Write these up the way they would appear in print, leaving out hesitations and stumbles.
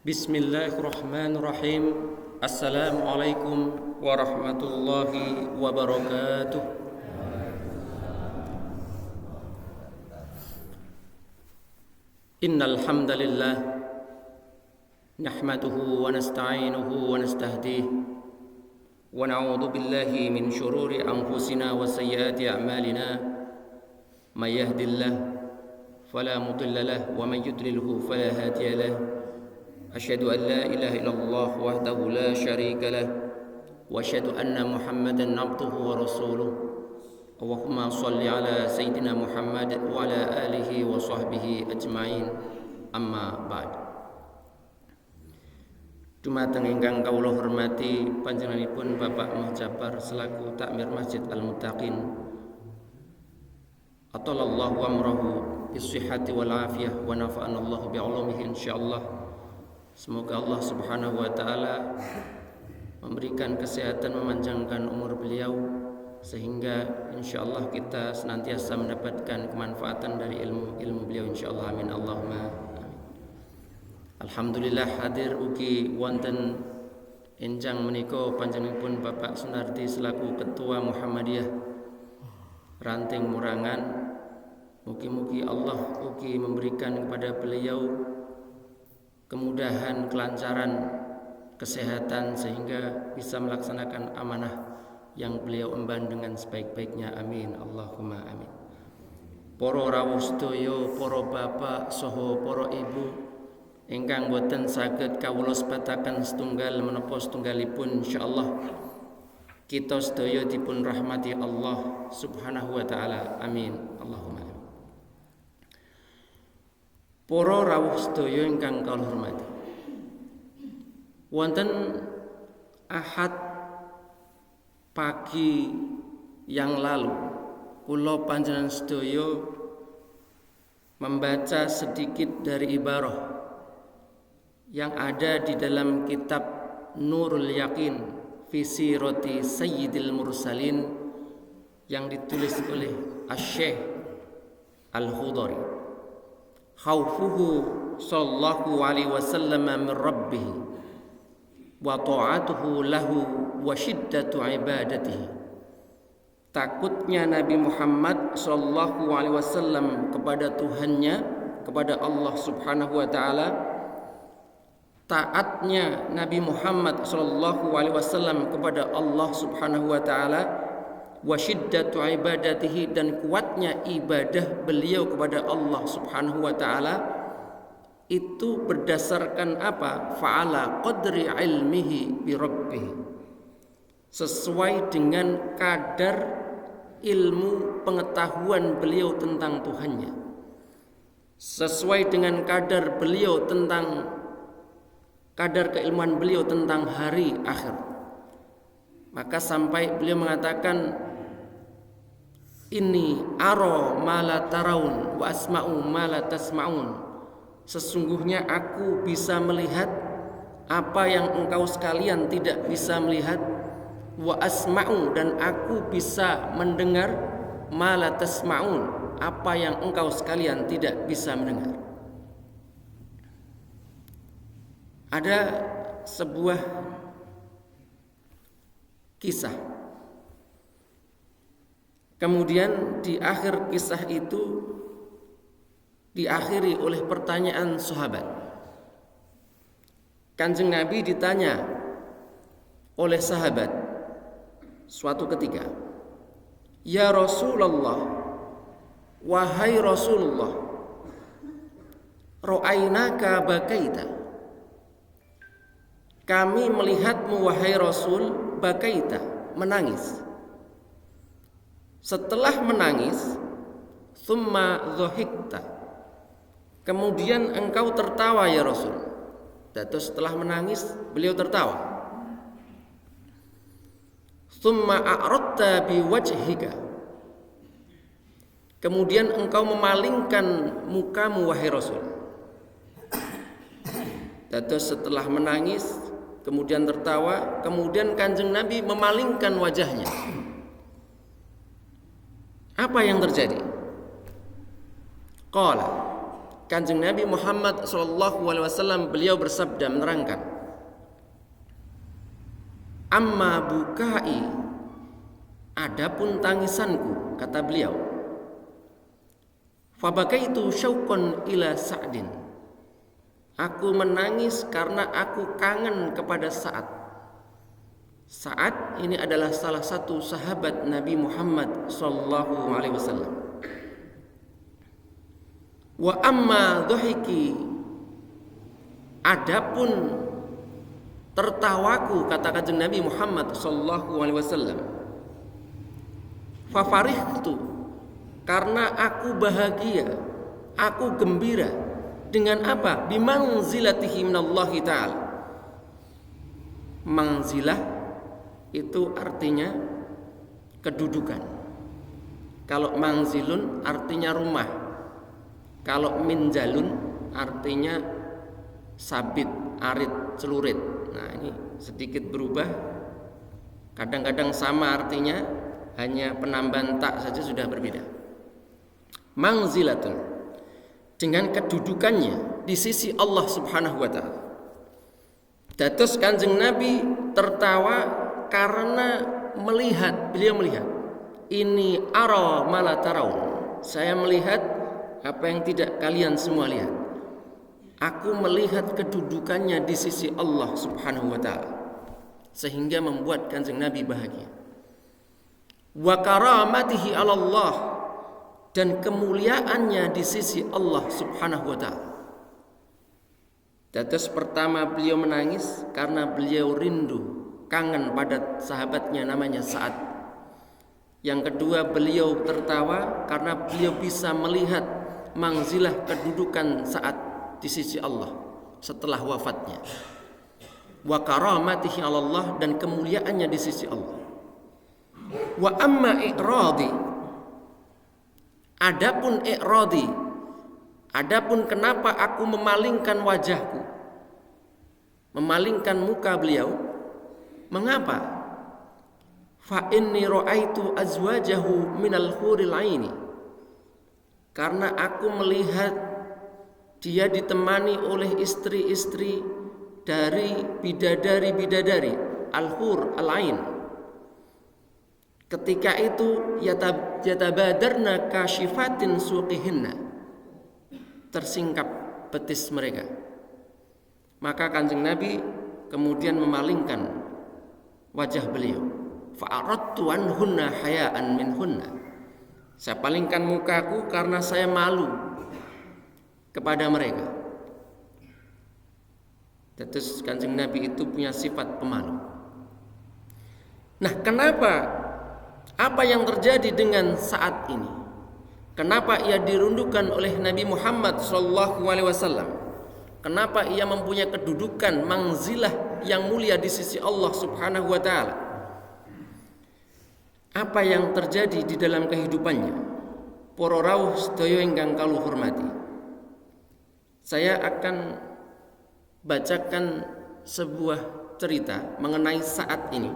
Bismillahirrahmanirrahim. Assalamualaikum warahmatullahi wabarakatuh. Innal hamdalillah nahmaduhu wa nasta'inuhu wa nastahdihi wa na'udzu billahi min shururi anfusina wa sayyiati a'malina. May yahdihillahu fala mudilla lahu wa may yudlilhu fala hadiya lahu. Asyhadu an la ilaha illallah wahdahu la syarika lah wa asyhadu anna Muhammadan abduhu wa rasuluh. Allahumma shalli ala sayyidina Muhammad wa ala alihi wa sahbihi ajmain. Amma ba'd. Dumateng ingkang kawula hormati panjenenganipun Bapak Muhjabar selaku Takmir Masjid Al-Muttaqin. Atalallahu amrahu bis-sihhati wal afiyah wa nafa'ana Allah bi 'ulumihi insyaallah. Semoga Allah Subhanahu wa taala memberikan kesehatan, memanjangkan umur beliau sehingga insyaallah kita senantiasa mendapatkan kemanfaatan dari ilmu beliau insyaallah. Amin Allahumma amin. Alhamdulillah hadir ugi wonten enjang menika panjenenganipun Bapak Sunardi selaku Ketua Muhammadiyah Ranting Murangan. Mugi-mugi Allah ugi memberikan kepada beliau kemudahan, kelancaran, kesehatan sehingga bisa melaksanakan amanah yang beliau emban dengan sebaik-baiknya. Amin Allahumma amin. Para rawuh sedaya, para bapak saha para ibu ingkang boten saged kawula sebataken setunggal menapa setunggalipun, insyaallah kita sedaya dipun rahmati Allah Subhanahu wa taala. Amin Allahumma amin. Para rawuh sedaya ingkang kawula hormati, wonten Ahad pagi yang lalu kula panjenengan sedaya membaca sedikit dari ibarah yang ada di dalam kitab Nurul Yaqin fi Sirati Sayyidil Mursalin yang ditulis oleh Asy-Syaikh Al-Khudari. Khaufuhu sallallahu alaihi wasallam min rabbih wa ta'atuhu lahu wa syiddatu ibadatihi. Takutnya Nabi Muhammad sallallahu alaihi wasallam kepada Tuhannya, kepada Allah Subhanahu wa taala. Taatnya Nabi Muhammad sallallahu alaihi wasallam kepada Allah Subhanahu wa taala, wa syiddatu ibadatihi, dan kuatnya ibadah beliau kepada Allah Subhanahu wa taala itu berdasarkan apa? Fa'ala qadri ilmihi bi rabbih, sesuai dengan kadar ilmu pengetahuan beliau tentang Tuhannya, sesuai dengan kadar beliau tentang kadar keilmuan beliau tentang hari akhir. Maka sampai beliau mengatakan, inni ara ma la taraun wa asma'u ma la tasma'un. Sesungguhnya aku bisa melihat apa yang engkau sekalian tidak bisa melihat, wa asma'u, dan aku bisa mendengar ma la tasma'un, apa yang engkau sekalian tidak bisa mendengar. Ada sebuah kisah. Kemudian di akhir kisah itu diakhiri oleh pertanyaan sahabat. Kanjeng Nabi ditanya oleh sahabat suatu ketika, ya Rasulullah, wahai Rasulullah, ra'ainaka bakaita, kami melihatmu wahai Rasul, bakaita, menangis. Setelah menangis, thumma dhahikta, kemudian engkau tertawa ya Rasul. Terus setelah menangis beliau tertawa. Thumma a'radta biwajhika, kemudian engkau memalingkan mukamu wahai Rasul. Terus setelah menangis kemudian tertawa, kemudian Kanjeng Nabi memalingkan wajahnya. Apa yang terjadi? Qala, Kanjeng Nabi Muhammad SAW beliau bersabda menerangkan, amma bukai, adapun tangisanku, kata beliau, fabakaitu syauqan ila Sa'din, aku menangis karena aku kangen kepada Sa'ad. Sa'ad ini adalah salah satu sahabat Nabi Muhammad SAW. Wa amma dhahiki, adapun tertawaku, kata kanjeng Nabi Muhammad SAW, fafarihtu, karena aku bahagia, aku gembira dengan apa? Bimanzilatihi minallahi ta'ala. Manzilah itu artinya kedudukan. Kalau manzilun artinya rumah. Kalau minjalun artinya sabit, arit, celurit. Nah, ini sedikit berubah. Kadang-kadang sama artinya, hanya penambahan tak saja sudah berbeda. Manzilatun, dengan kedudukannya di sisi Allah Subhanahu wa taala. Dados Kanjeng Nabi tertawa karena beliau melihat, ini ara mala taraun, saya melihat apa yang tidak kalian semua lihat. Aku melihat kedudukannya di sisi Allah Subhanahu wa taala, sehingga membuat Kanjeng Nabi bahagia. Wa karamatihi 'ala Allah, dan kemuliaannya di sisi Allah Subhanahu wa taala. Dados pertama beliau menangis karena beliau rindu, kangen pada sahabatnya namanya Sa'ad. Yang kedua, beliau tertawa karena beliau bisa melihat manzilah kedudukan Sa'ad di sisi Allah setelah wafatnya. Wa karamatihi 'ala Allah, dan kemuliaannya di sisi Allah. Wa amma i'radi, adapun i'radi, adapun kenapa aku memalingkan wajahku, memalingkan muka beliau. Mengapa? Fa inni ra'aitu azwajahu minal huril aini, karena aku melihat dia ditemani oleh istri-istri dari bidadari-bidadari, al-hur al-ain. Ketika itu yatabadarna kasyifatin suqihinna, tersingkap betis mereka. Maka Kanjeng Nabi kemudian memalingkan wajah beliau. Fa'aradtu anhunna haya'an minhunna, saya palingkan mukaku karena saya malu kepada mereka. Terus Kanjeng Nabi itu punya sifat pemalu. Nah, kenapa? Apa yang terjadi dengan saat ini? Kenapa ia dirundukan oleh Nabi Muhammad SAW? Kenapa ia mempunyai kedudukan manzilah yang mulia di sisi Allah Subhanahu wa taala? Apa yang terjadi di dalam kehidupannya? Para rawuh sedaya ingkang kula hormati. Saya akan bacakan sebuah cerita mengenai saat ini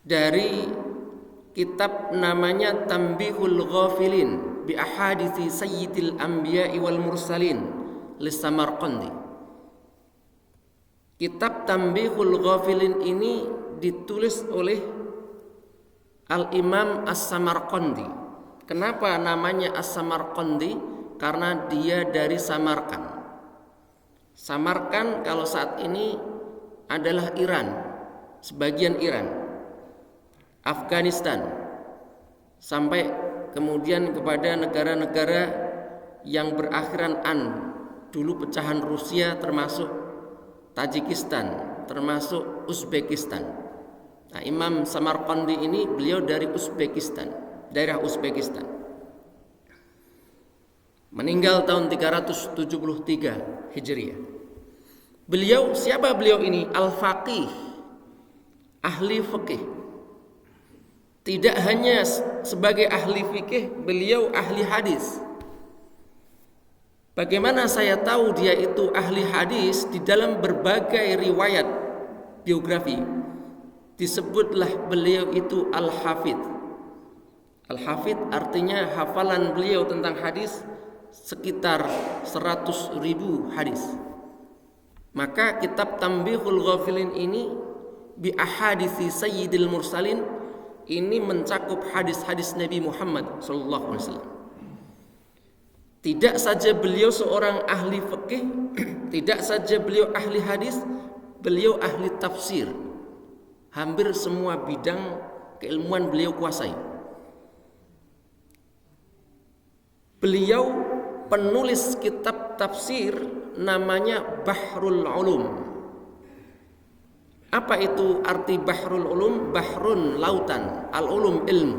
dari kitab namanya Tanbihul Ghafilin bi Ahadithi Sayyidil Anbiya'i wal Mursalin Samarqandi. Kitab Tanbihul Ghafilin ini ditulis oleh Al-Imam As-Samarqandi. Kenapa namanya As-Samarqandi? Karena dia dari Samarkand. Samarkand kalau saat ini adalah Iran, sebagian Iran, Afghanistan, sampai kemudian kepada negara-negara yang berakhiran an. Dulu pecahan Rusia, termasuk Tajikistan, termasuk Uzbekistan. Nah, Imam Samarqandi ini beliau dari Uzbekistan, daerah Uzbekistan. Meninggal tahun 373 Hijriah. Beliau, siapa beliau ini? Al-Faqih, ahli fikih. Tidak hanya sebagai ahli fikih, beliau ahli hadis. Bagaimana saya tahu dia itu ahli hadis? Di dalam berbagai riwayat biografi disebutlah beliau itu Al-Hafidh. Al-Hafidh artinya hafalan beliau tentang hadis sekitar 100.000 hadis. Maka kitab Tanbihul Ghafilin ini bi ahaditsi sayyidil mursalin ini mencakup hadis-hadis Nabi Muhammad sallallahu alaihi wasallam. Tidak saja beliau seorang ahli fikih, tidak saja beliau ahli hadis, beliau ahli tafsir. Hampir semua bidang keilmuan beliau kuasai. Beliau penulis kitab tafsir namanya Bahrul Ulum. Apa itu arti Bahrul Ulum? Bahrun lautan, al-ulum ilmu.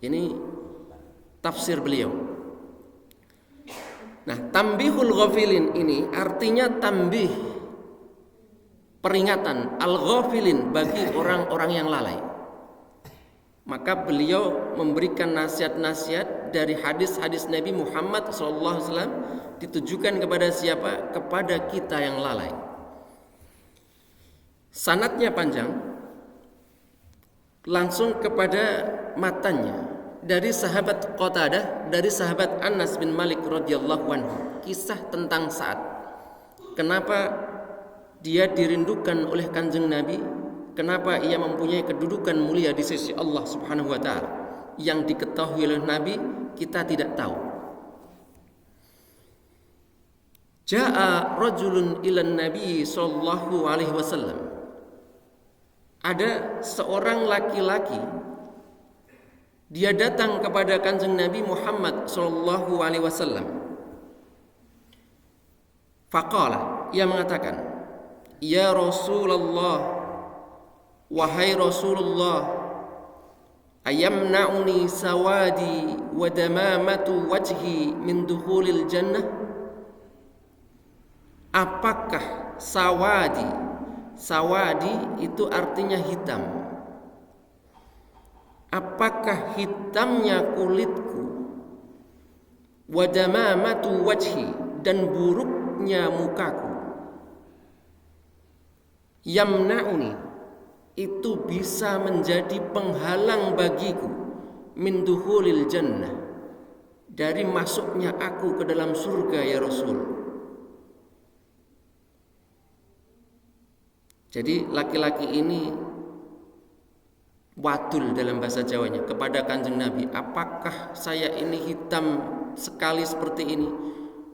Ini tafsir beliau. Nah, Tanbihul Ghafilin ini artinya tanbih, peringatan, al-ghafilin bagi orang-orang yang lalai. Maka beliau memberikan nasihat-nasihat dari hadis-hadis Nabi Muhammad SAW ditujukan kepada siapa? Kepada kita yang lalai. Sanadnya panjang, langsung kepada matanya dari sahabat Qatadah, dari sahabat Anas bin Malik radhiyallahu anhu. Kisah tentang Sa'ad. Kenapa dia dirindukan oleh Kanjeng Nabi? Kenapa ia mempunyai kedudukan mulia di sisi Allah Subhanahu wa taala? Yang diketahui oleh Nabi kita tidak tahu. Ja'a rajulun ilan Nabi sallallahu alaihi wasallam. Ada seorang laki-laki, dia datang kepada Kanjeng Nabi Muhammad sallallahu alaihi wasallam. Faqala, ia mengatakan, "Ya Rasulullah, wahai Rasulullah, ayamna'uni sawadi wa damamatu wajhi min dukhulil jannah?" Apakah sawadi? Sawadi itu artinya hitam. Apakah hitamnya kulitku, wa damamatu wajhi, dan buruknya mukaku, yamna'uni, itu bisa menjadi penghalang bagiku, min dukhulil jannah, dari masuknya aku ke dalam surga ya Rasul. Jadi laki-laki ini wadul dalam bahasa Jawanya kepada Kanjeng Nabi, apakah saya ini hitam sekali seperti ini?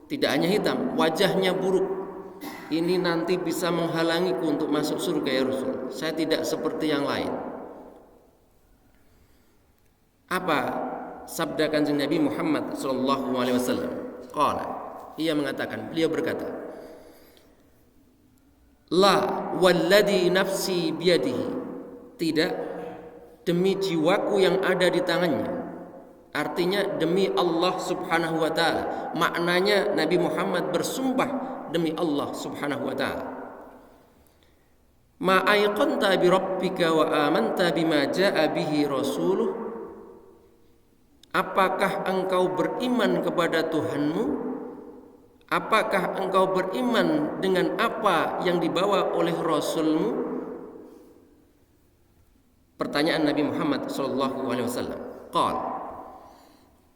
Tidak hanya hitam, wajahnya buruk. Ini nanti bisa menghalangiku untuk masuk surga ya Rasul. Saya tidak seperti yang lain. Apa sabda Kanjeng Nabi Muhammad sallallahu alaihi wasallam? Qala, ia mengatakan, beliau berkata, "La walladhi nafsi biyadihi." Tidak, demi jiwaku yang ada di tangannya. Artinya demi Allah Subhanahu wa taala. Maknanya Nabi Muhammad bersumpah demi Allah Subhanahu wa taala. Ma ayqanta bi rabbika wa amanta bima jaa bihi rasuluh. Apakah engkau beriman kepada Tuhanmu? Apakah engkau beriman dengan apa yang dibawa oleh Rasulmu? Pertanyaan Nabi Muhammad sallallahu alaihi wasallam. Qal.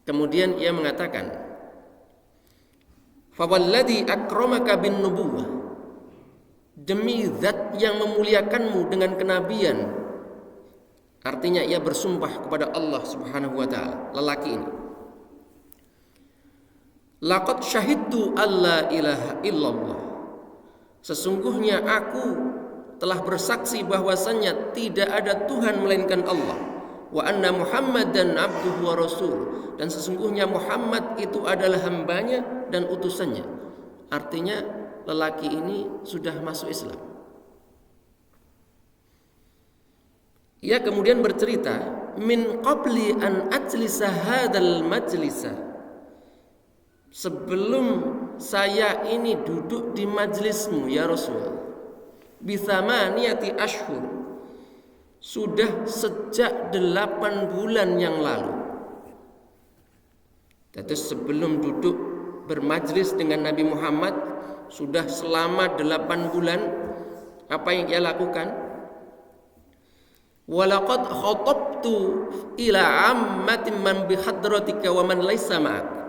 Kemudian ia mengatakan, "Fa walladhi akramaka bin nubuwah." Demi zat yang memuliakanmu dengan kenabian. Artinya ia bersumpah kepada Allah Subhanahu wa taala, lelaki ini. Laqad syahidtu alla ilaha illallah. Sesungguhnya aku telah bersaksi bahwasannya tidak ada Tuhan melainkan Allah. Wa anna Muhammadan abduhu wa rasul. Dan sesungguhnya Muhammad itu adalah hambanya dan utusannya. Artinya lelaki ini sudah masuk Islam. Ia kemudian bercerita, min qabli an ajlisa hadzal majlisa. Sebelum saya ini duduk di majlismu ya Rasul, bithamaniyati ashhur, sudah sejak 8 bulan yang lalu. Jadi sebelum duduk bermajlis dengan Nabi Muhammad sudah selama 8 bulan, apa yang ia lakukan? Walaqad khatabtu ila ammatin man bihadratika wa man laysa ma'ak.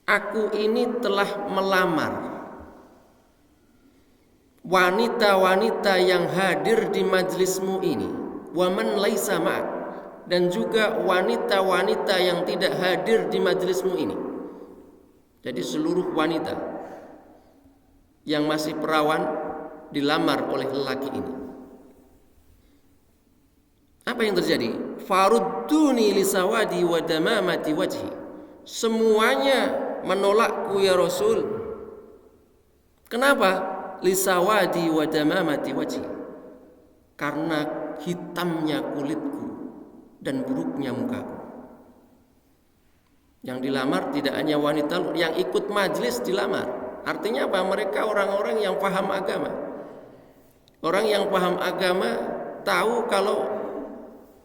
aku ini telah melamar wanita-wanita yang hadir di majlismu ini, wa man laisa ma'ak, dan juga wanita-wanita yang tidak hadir di majlismu ini. Jadi seluruh wanita yang masih perawan dilamar oleh lelaki ini. Apa yang terjadi? Farudduni lisawadi wa damamati wajhi. Semuanya menolakku ya Rasul. Kenapa? Lisawadi wa damamati wajhi. Karena hitamnya kulitku dan buruknya mukaku. Yang dilamar tidak hanya wanita, yang ikut majlis dilamar. Artinya apa? Mereka orang-orang yang paham agama. Orang yang paham agama tahu kalau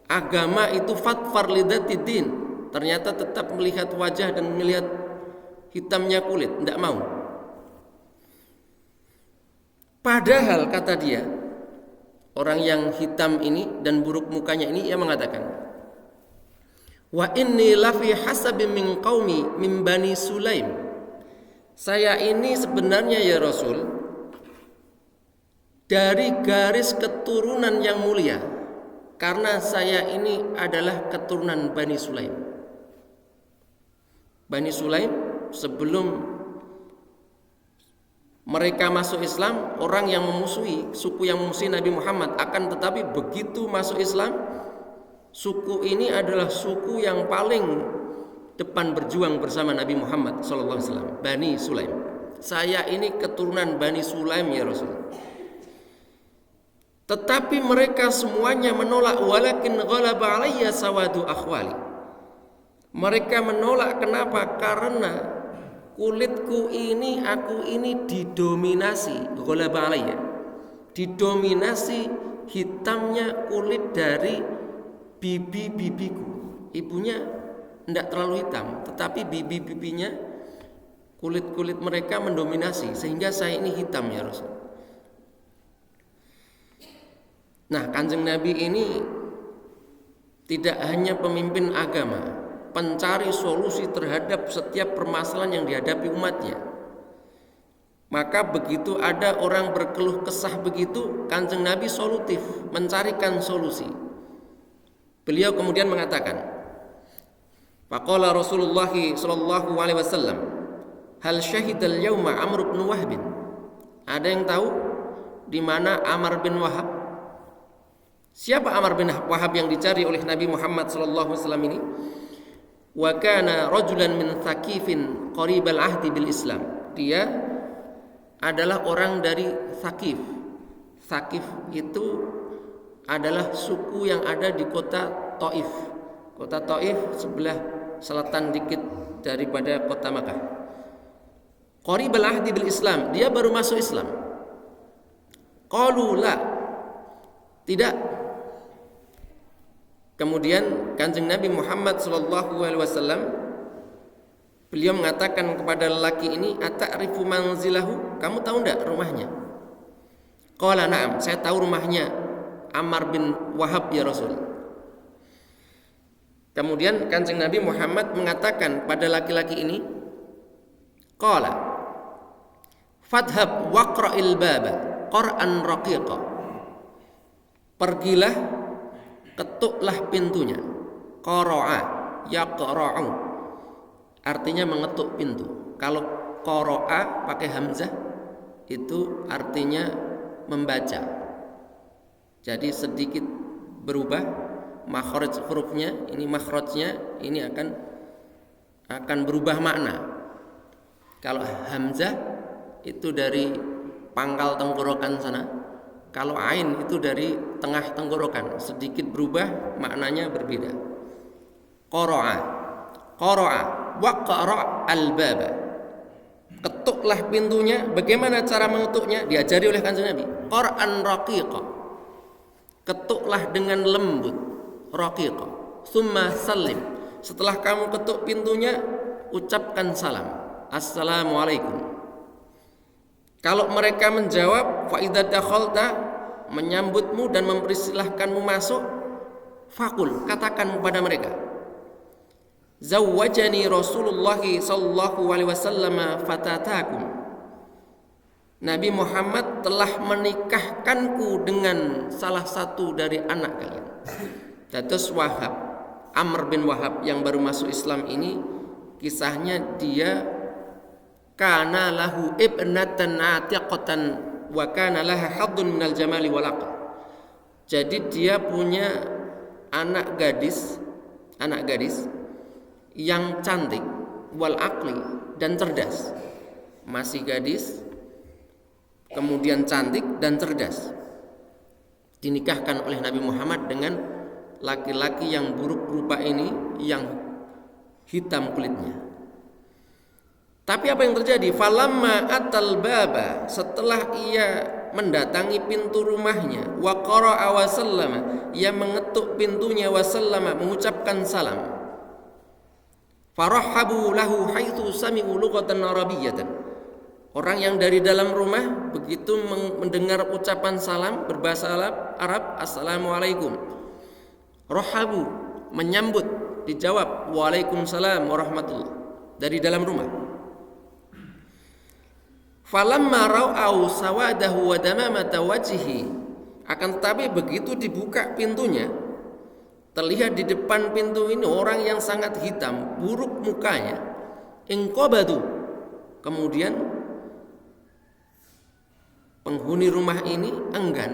agama itu fatfar lidatidin. Ternyata tetap melihat wajah dan melihat hitamnya kulit, tidak mau. Padahal kata dia, orang yang hitam ini dan buruk mukanya ini, ia mengatakan, wa inni lafi hasabin min qaumi min bani Sulaim. Saya ini sebenarnya ya Rasul dari garis keturunan yang mulia, karena saya ini adalah keturunan Bani Sulaim. Bani Sulaim sebelum mereka masuk Islam, orang yang memusuhi, suku yang memusuhi Nabi Muhammad. Akan tetapi begitu masuk Islam, suku ini adalah suku yang paling depan berjuang bersama Nabi Muhammad SAW. Bani Sulaim. Saya ini keturunan Bani Sulaim ya Rasul. Tetapi mereka semuanya menolak. Walakin ghalaba alayya sawadu akhwali. Mereka menolak kenapa? Karena kulitku ini, aku ini didominasi, ghalaba alayya, didominasi hitamnya kulit dari bibi-bibiku. Ibunya tidak terlalu hitam, tetapi bibi-bibinya, kulit-kulit mereka mendominasi, sehingga saya ini hitam ya Rasul. Nah, Kanjeng Nabi ini tidak hanya pemimpin agama, pencari solusi terhadap setiap permasalahan yang dihadapi umatnya. Maka begitu ada orang berkeluh kesah begitu, Kanjeng Nabi solutif, mencarikan solusi. Beliau kemudian mengatakan, faqala Rasulullah sallallahu alaihi wasallam, hal syahidal yauma Amr bin Wahb. Ada yang tahu di mana Amr bin Wahab? Siapa Amr bin Wahab yang dicari oleh Nabi Muhammad sallallahu alaihi wasallam ini? Wa kana rajulan min Thaqifin qaribal ahdi bil Islam. Dia adalah orang dari Thaqif. Thaqif itu adalah suku yang ada di kota Taif. Kota Taif sebelah selatan dikit daripada kota Makkah. Qaribal ahdi bil Islam. Dia baru masuk Islam. Qalu la. Tidak. Kemudian Kanjeng Nabi Muhammad SAW, beliau mengatakan kepada lelaki ini, ata'rifu manzilahu, kamu tahu enggak rumahnya? Qala na'am, saya tahu rumahnya Ammar bin Wahab ya Rasul. Kemudian Kanjeng Nabi Muhammad mengatakan pada laki-laki ini, qala fadhhab waqra'il baba qur'an raqiqa. Pergilah, ketuklah pintunya. Qara'a yaqra'u, artinya mengetuk pintu. Kalau qara'a pakai hamzah itu artinya membaca. Jadi sedikit berubah makhraj hurufnya, ini makhrajnya ini akan berubah makna. Kalau hamzah itu dari pangkal tenggorokan sana. Kalau ain itu dari tengah tenggorokan, sedikit berubah maknanya berbeda. Qara'a, qara'a, waqra' al-baba. Ketuklah pintunya. Bagaimana cara mengetuknya? Diajari oleh Kanjeng Nabi. Qur'an raqiqa. Ketuklah dengan lembut, raqiqa. Tsumma sallim. Setelah kamu ketuk pintunya, ucapkan salam. Assalamualaikum. Kalau mereka menjawab fa idza dakhalta, menyambutmu dan mempersilahkanmu masuk, fakul, katakan kepada mereka, zawwajani Rasulullah sallallahu alaihi wasallam fatatakum. Nabi Muhammad telah menikahkanku dengan salah satu dari anak kalian. Dados Wahab, Amr bin Wahab yang baru masuk Islam ini, kisahnya dia kana lahu ibnatan atiqatan wa kana laha haddun minal jamali wal aql. Jadi dia punya anak gadis yang cantik wal aqli dan cerdas. Masih gadis, kemudian cantik dan cerdas. Dinikahkan oleh Nabi Muhammad dengan laki-laki yang buruk rupa ini, yang hitam kulitnya. Tapi apa yang terjadi? Falamma atal baba, setelah ia mendatangi pintu rumahnya, wa qara'a wa sallama, ia mengetuk pintunya, wa sallama, mengucapkan salam. Farahabu lahu haitsu sami'u lughatan arabiyyatan. Orang yang dari dalam rumah begitu mendengar ucapan salam berbahasa Arab, assalamualaikum, rahabu, menyambut, dijawab waalaikumsalam warahmatullah dari dalam rumah. Falamma ra'au sawadahu wa damamata wajhihi, akan tetapi begitu dibuka pintunya, terlihat di depan pintu ini orang yang sangat hitam, buruk mukanya. Inqabadu, kemudian penghuni rumah ini enggan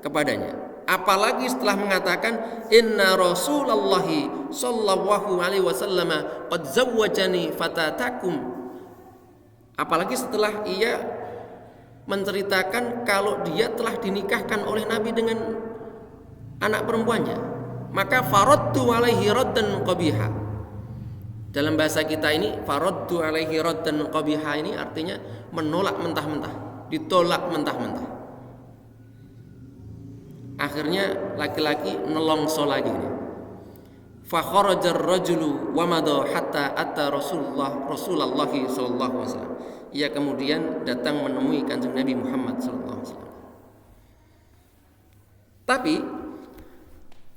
kepadanya. Apalagi setelah mengatakan inna Rasulullahi sallallahu alaihi wasallam qad zawwajani fatatakum. Apalagi setelah ia menceritakan kalau dia telah dinikahkan oleh Nabi dengan anak perempuannya, maka faradtu alaihi raddan qabiha. Dalam bahasa kita ini faradtu alaihi raddan qabiha ini artinya menolak mentah-mentah, ditolak mentah-mentah. Akhirnya laki-laki nelongso lagi nih. Fa kharajar rajulu wa madha hatta atta Rasulullah sallallahu alaihi wasallam. Ia kemudian datang menemui Kanjeng Nabi Muhammad sallallahu alaihi wasallam. Tapi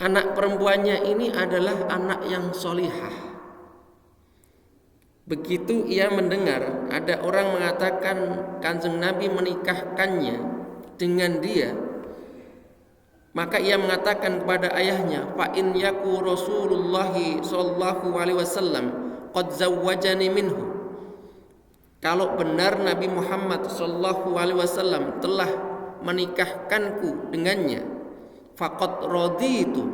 anak perempuannya ini adalah anak yang solihah. Begitu ia mendengar ada orang mengatakan Kanjeng Nabi menikahkannya dengan dia, maka ia mengatakan kepada ayahnya, fa in yaku Rasulullah sallallahu alaihi wasallam qad zawwajani minhu. Kalau benar Nabi Muhammad sallallahu alaihi wasallam telah menikahkanku dengannya, faqad raditu,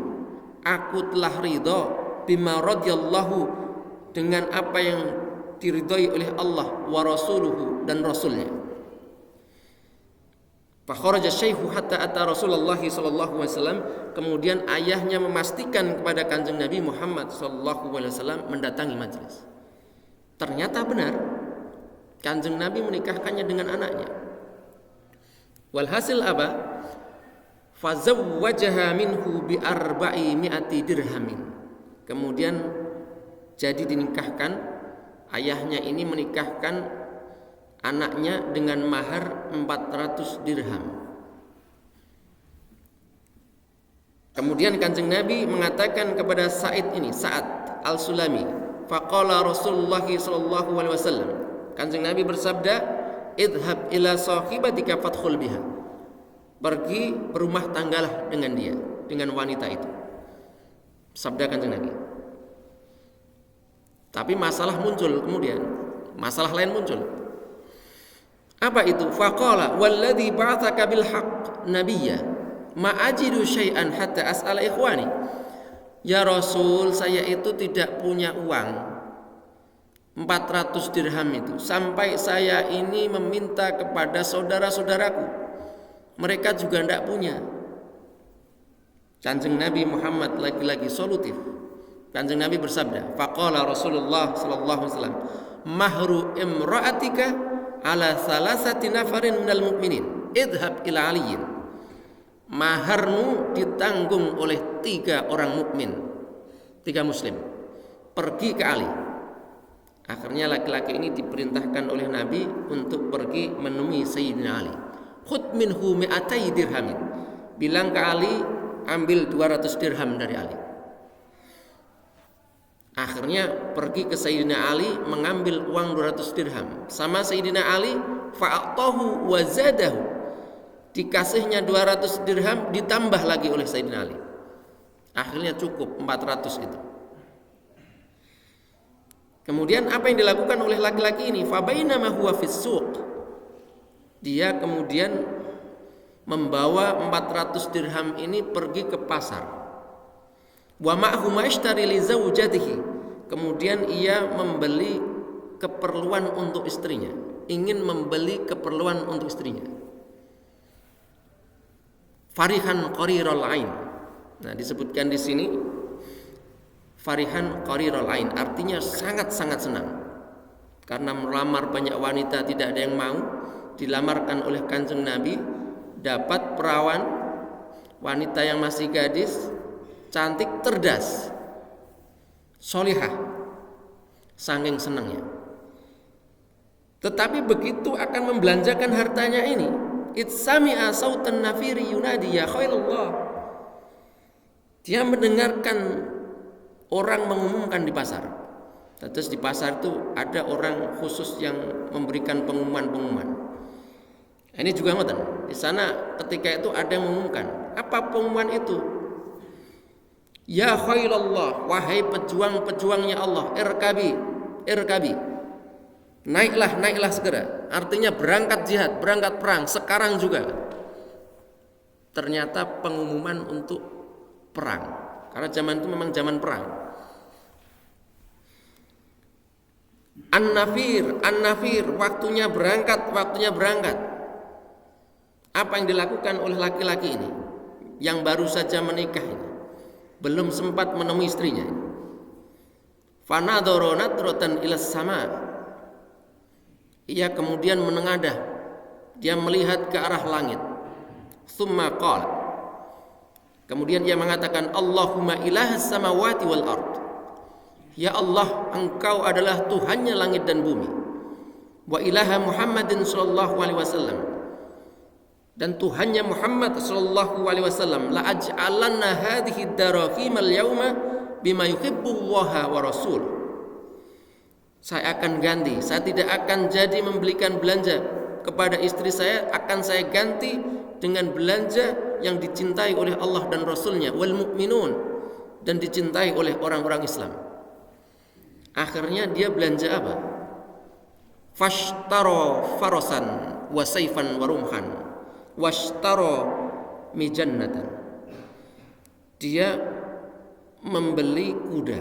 aku telah ridha, bima radhiyallahu, dengan apa yang diridhai oleh Allah wa rasuluhu, dan rasulnya. Fa kharaja syaikhu hatta ata Rasulullah sallallahu alaihi wasallam. Kemudian ayahnya memastikan kepada Kanjeng Nabi Muhammad sallallahu alaihi wasallam mendatangi majelis. Ternyata benar Kanjeng Nabi menikahkannya dengan anaknya. Walhasil apa? Fazawwajaha minhu bi 400 dirhamin. Kemudian jadi dinikahkan, ayahnya ini menikahkan anaknya dengan mahar 400 dirham. Kemudian Kanjeng Nabi mengatakan kepada Sa'id ini, Sa'ad Al-Sulami, faqala Rasulullah sallallahu alaihi wasallam, Kanjeng Nabi bersabda, idhab ila sahibatika fadkhul biha. Pergi berumah tanggalah dengan dia, dengan wanita itu. Sabda Kanjeng Nabi. Tapi masalah muncul kemudian, masalah lain muncul. Apa itu? Faqala walladzi ba'atsaka bil haqq nabiyya ma ajidu syai'an hatta as'ala ikhwani. Ya Rasul, saya itu tidak punya uang 400 dirham itu, sampai saya ini meminta kepada saudara-saudaraku, mereka juga tidak punya. Kanjeng Nabi Muhammad lagi-lagi solutif. Kanjeng Nabi bersabda, faqala Rasulullah sallallahu alaihi wasallam, mahru imra'atika ala salasati nafarin minal mu'minin, idhab ila aliyin. Maharmu ditanggung oleh 3 orang mukmin, 3 muslim. Pergi ke Ali. Akhirnya laki-laki ini diperintahkan oleh Nabi untuk pergi menemui Sayyidina Ali. Khud minhu mi'atai dirhamin. Bilang ke Ali, ambil 200 dirham dari Ali. Akhirnya pergi ke Sayyidina Ali mengambil uang 200 dirham. Sama Sayyidina Ali fa'atahu wa zadahu. Dikasihnya 200 dirham ditambah lagi oleh Sayyidina Ali. Akhirnya cukup 400 itu. Kemudian apa yang dilakukan oleh laki-laki ini? Fa bainama huwa fis suq. Dia kemudian membawa 400 dirham ini pergi ke pasar. Wa ma'hu ma'ishtari li zawjatihi. Kemudian ia membeli keperluan untuk istrinya, ingin membeli keperluan untuk istrinya. Farihan qariral ain. Nah, disebutkan di sini farihan qariral ain, artinya sangat-sangat senang. Karena melamar banyak wanita tidak ada yang mau, dilamarkan oleh Kanjeng Nabi, dapat perawan wanita yang masih gadis, cantik, cerdas, solihah, saking senangnya. Tetapi begitu akan membelanjakan hartanya ini, itsami'a sautan nafiri yunadi ya khailallah. Dia mendengarkan orang mengumumkan di pasar. Terus di pasar itu ada orang khusus yang memberikan pengumuman-pengumuman. Ini juga ngoten. Di sana ketika itu ada yang mengumumkan. Apa pengumuman itu? Ya khailallah, wahai pejuang-pejuangnya Allah, irkabi. Naiklah segera. Artinya berangkat jihad, berangkat perang sekarang juga. Ternyata pengumuman untuk perang. Karena zaman itu memang zaman perang. An-nafir, waktunya berangkat. Apa yang dilakukan oleh laki-laki ini yang baru saja menikah ini? Belum sempat menemui istrinya. Fanadhara nadratan ila sama. Ia kemudian menengadah. Dia melihat ke arah langit. Tsumma qala. Kemudian ia mengatakan, Allahumma ilahas samawati wal ard. Ya Allah, Engkau adalah Tuhannya langit dan bumi. Wa ilaha Muhammadin sallallahu alaihi wasallam. Dan Tuhannya Muhammad sallallahu alaihi wasallam, la aj'alanna hadhihi daraqim al-yauma bima yuhibbu Allah wa rasul. Saya akan ganti, saya tidak akan jadi membelikan belanja kepada istri saya, akan saya ganti dengan belanja yang dicintai oleh Allah dan Rasulnya, wal mu'minun, dan dicintai oleh orang-orang Islam. Akhirnya dia belanja apa? Fashtara farasan wa sayfan wa rumhan washtara mijannatan. Dia membeli kuda,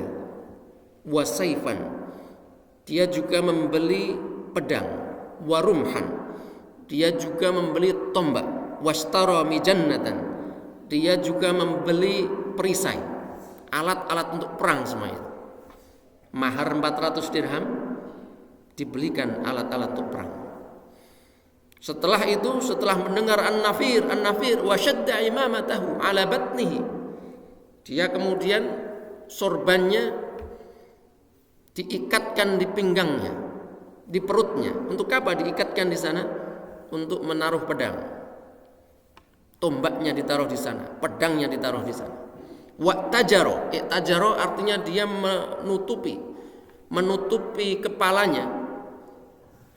wasayfan. Dia juga membeli pedang, warumhan. Dia juga membeli tombak, washtara mijannatan. Dia juga membeli perisai, alat-alat untuk perang semuanya. Mahar 400 dirham, dibelikan alat-alat untuk perang. Setelah itu, setelah mendengar an-nafir wa syadda imamatahu ala batnihi, dia kemudian sorbannya diikatkan di pinggangnya, di perutnya. Untuk apa diikatkan di sana? Untuk menaruh pedang. Tombaknya ditaruh di sana, pedangnya ditaruh di sana. Wa tajaro, artinya dia menutupi kepalanya.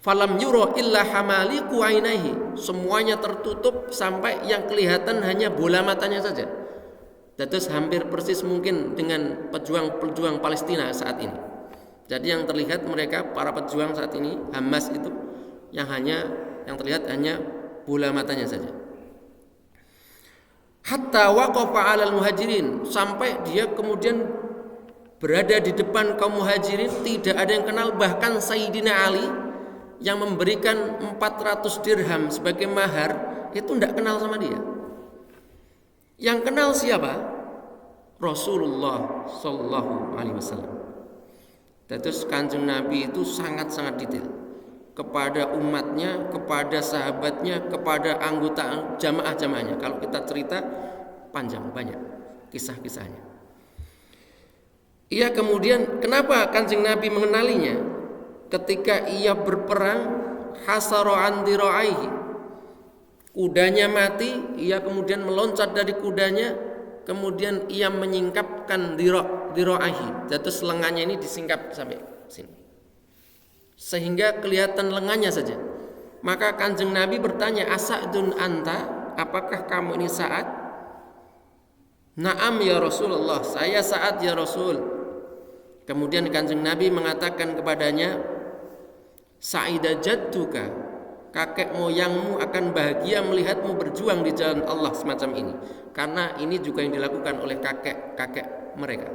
Falam yuro illa hamaliku ainaihi. Semuanya tertutup sampai yang kelihatan hanya bola matanya saja. Terus hampir persis mungkin dengan pejuang Palestina saat ini. Jadi yang terlihat mereka para pejuang saat ini Hamas itu yang terlihat hanya bola matanya saja. Hatta waqafa 'alal muhajirin, sampai dia kemudian berada di depan kaum muhajirin, tidak ada yang kenal, bahkan Sayyidina Ali yang memberikan 400 dirham sebagai mahar itu tidak kenal sama dia. Yang kenal siapa? Rasulullah sallallahu alaihi wasallam. Terus Kanjeng Nabi itu sangat-sangat detail kepada umatnya, kepada sahabatnya, kepada anggota jamaah-jamaahnya. Kalau kita cerita panjang, banyak kisah-kisahnya. Ia kemudian, kenapa Kanjeng Nabi mengenalinya? Ketika ia berperang, hasara an diraihi, kudanya mati, ia kemudian meloncat dari kudanya, kemudian ia menyingkapkan dirok, dhira'ihi, terus lengannya ini disingkap sampai sini sehingga kelihatan lengannya saja. Maka Kanjeng Nabi bertanya, Asa'dun anta, apakah kamu ini Sa'ad? Naam ya Rasulullah, saya Sa'ad ya Rasul. Kemudian Kanjeng Nabi mengatakan kepadanya, Sa'ida jadduka, kakek moyangmu akan bahagia melihatmu berjuang di jalan Allah semacam ini. Karena ini juga yang dilakukan oleh kakek-kakek mereka,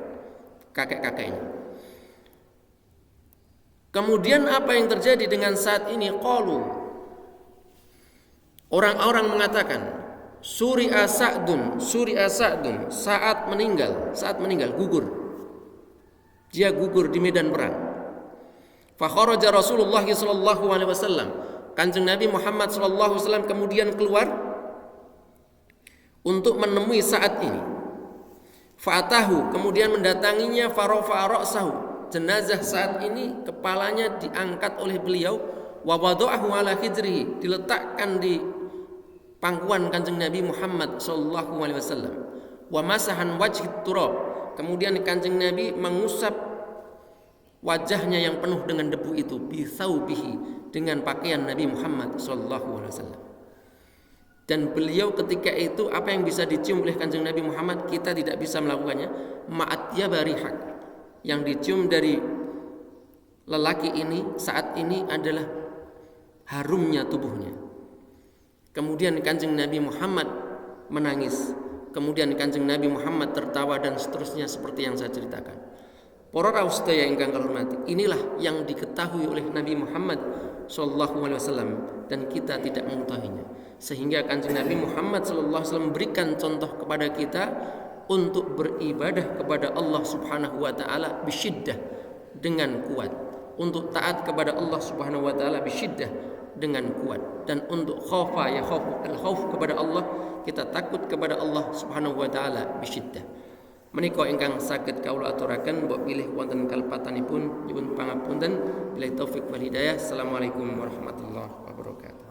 kakek-kakeknya. Kemudian apa yang terjadi dengan saat ini? Qalu, orang-orang mengatakan, Suri'a Sa'dun, saat meninggal, gugur. Dia gugur di medan perang. Fa kharaja Rasulullah sallallahu alaihi wasallam. Kanjeng Nabi Muhammad sallallahu alaihi wasallam kemudian keluar untuk menemui saat ini. Fa'atahu, kemudian mendatanginya, farafa ra'sahu. Jenazah saat ini kepalanya diangkat oleh beliau, wa wada'ahu ala hijrihi, diletakkan di pangkuan Kanjeng Nabi Muhammad sallallahu alaihi wasallam. Wa masahan wajhi turab, kemudian Kanjeng Nabi mengusap wajahnya yang penuh dengan debu itu, bi thawbihi, dengan pakaian Nabi Muhammad sallallahu alaihi wasallam. Dan beliau ketika itu apa yang bisa dicium oleh Kanjeng Nabi Muhammad kita tidak bisa melakukannya. Ma'atyaba rihak, yang dicium dari lelaki ini saat ini adalah harumnya tubuhnya. Kemudian Kanjeng Nabi Muhammad menangis, kemudian Kanjeng Nabi Muhammad tertawa dan seterusnya seperti yang saya ceritakan. Para rawuh sedaya ingkang hormati, inilah yang diketahui oleh Nabi Muhammad sallallahu alaihi wasallam dan kita tidak mengetahuinya. Sehingga Kanjeng Nabi Muhammad sallallahu alaihi wasallam memberikan contoh kepada kita untuk beribadah kepada Allah Subhanahu wa taala bisyiddah, dengan kuat, untuk taat kepada Allah Subhanahu wa taala bisyiddah, dengan kuat, dan untuk khaufa ya khauf kepada Allah, kita takut kepada Allah Subhanahu wa taala bisyiddah. Menika ingkang saged kawula aturaken, mbok pilih wonten kalepatanipun nyuwun pangapunten. Billahi taufik wal hidayah. Assalamualaikum warahmatullahi wabarakatuh.